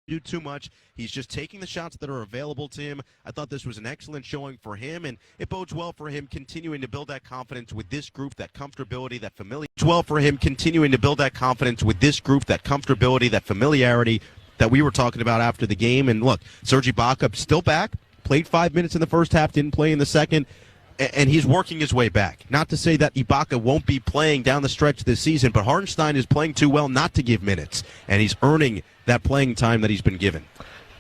do too much. He's just taking the shots that are available to him. I thought this was an excellent showing for him, and it bodes well for him continuing to build that confidence with this group, that comfortability, that familiarity. It's well for him continuing to build that confidence with this group, that comfortability, that familiarity that we were talking about after the game. And look, Serge Ibaka still back, played 5 minutes in the first half, didn't play in the second, and he's working his way back. Not to say that Ibaka won't be playing down the stretch this season, but Hartenstein is playing too well not to give minutes, and he's earning that playing time that he's been given.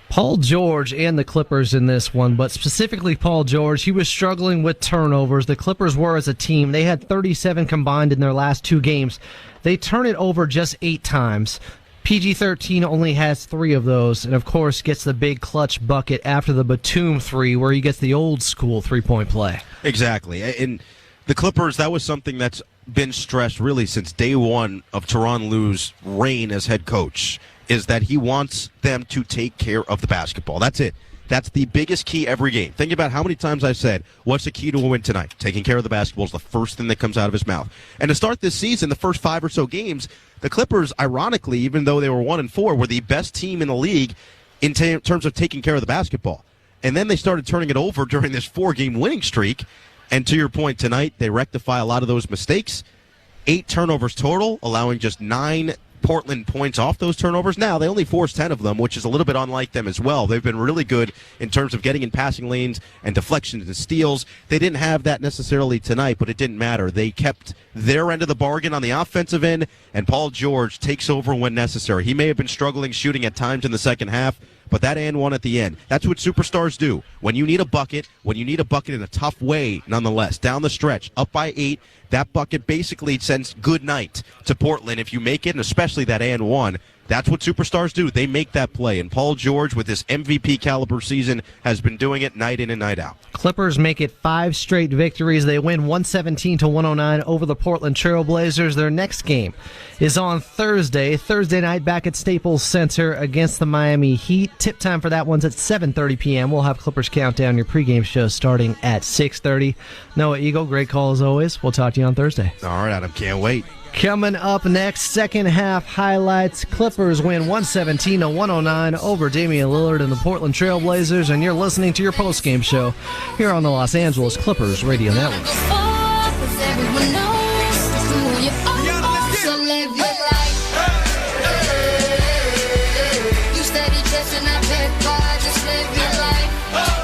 Paul George and the Clippers in this one, but specifically Paul George, he was struggling with turnovers. The Clippers were as a team. They had 37 combined in their last 2 games. They turn it over just 8 times. PG-13 only has 3 of those, and of course gets the big clutch bucket after the Batum 3, where he gets the old school 3-point play. Exactly. And the Clippers, that was something that's been stressed really since day one of Tyronn Lue's reign as head coach, is that he wants them to take care of the basketball. That's it. That's the biggest key every game. Think about how many times I've said, what's the key to a win tonight? Taking care of the basketball is the first thing that comes out of his mouth. And to start this season, the first 5 or so games, the Clippers, ironically, even though they were 1-4, were the best team in the league in terms of taking care of the basketball. And then they started turning it over during this 4-game winning streak. And to your point tonight, they rectify a lot of those mistakes. 8 turnovers total, allowing just 9 Portland points off those turnovers. Now, they only forced 10 of them, which is a little bit unlike them as well. They've been really good in terms of getting in passing lanes and deflections and steals. They didn't have that necessarily tonight, but it didn't matter. They kept their end of the bargain on the offensive end, and Paul George takes over when necessary. He may have been struggling shooting at times in the second half, but that and one at the end. That's what superstars do. When you need a bucket in a tough way, nonetheless, down the stretch, up by 8, that bucket basically sends good night to Portland if you make it, and especially that and one. That's what superstars do. They make that play. And Paul George, with this MVP caliber season, has been doing it night in and night out. Clippers make it 5 straight victories. They win 117-109 over the Portland Trail Blazers. Their next game is on Thursday night back at Staples Center against the Miami Heat. Tip time for that one's at 7:30 p.m. We'll have Clippers Countdown, your pregame show, starting at 6:30. Noah Eagle, great call as always. We'll talk to you on Thursday. All right, Adam, can't wait. Coming up next, second half highlights. Clippers win 117-109 over Damian Lillard and the Portland Trail Blazers, and you're listening to your postgame show here on the Los Angeles Clippers Radio Network.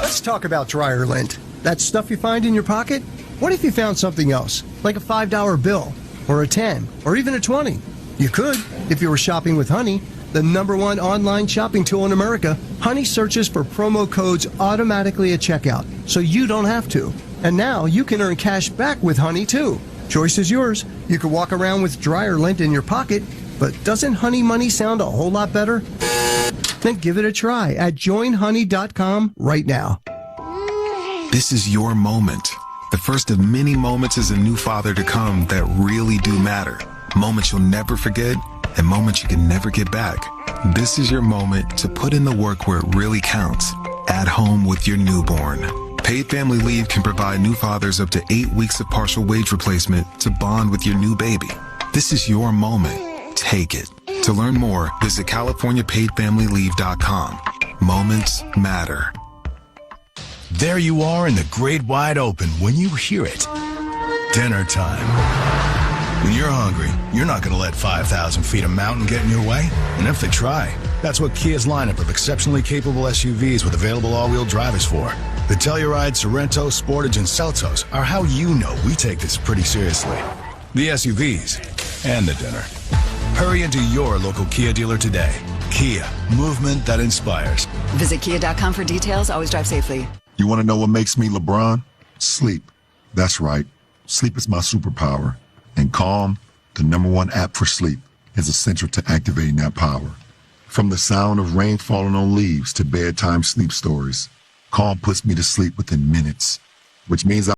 Let's talk about dryer lint. That stuff you find in your pocket? What if you found something else, like a $5 bill? Or a 10, or even a 20. You could, if you were shopping with Honey, the #1 online shopping tool in America. Honey searches for promo codes automatically at checkout, so you don't have to. And now you can earn cash back with Honey, too. Choice is yours. You could walk around with dryer lint in your pocket, but doesn't Honey Money sound a whole lot better? Then give it a try at joinhoney.com right now. This is your moment. The first of many moments as a new father to come that really do matter. Moments you'll never forget and moments you can never get back. This is your moment to put in the work where it really counts. At home with your newborn. Paid family leave can provide new fathers up to 8 weeks of partial wage replacement to bond with your new baby. This is your moment. Take it. To learn more, visit CaliforniaPaidFamilyLeave.com. Moments matter. There you are in the great wide open when you hear it. Dinner time. When you're hungry, you're not going to let 5,000 feet of mountain get in your way. And if they try, that's what Kia's lineup of exceptionally capable SUVs with available all-wheel drive is for. The Telluride, Sorento, Sportage, and Seltos are how you know we take this pretty seriously. The SUVs and the dinner. Hurry into your local Kia dealer today. Kia, movement that inspires. Visit kia.com for details. Always drive safely. You want to know what makes me LeBron? Sleep. That's right. Sleep is my superpower. And Calm, the #1 app for sleep, is essential to activating that power. From the sound of rain falling on leaves to bedtime sleep stories, Calm puts me to sleep within minutes, which means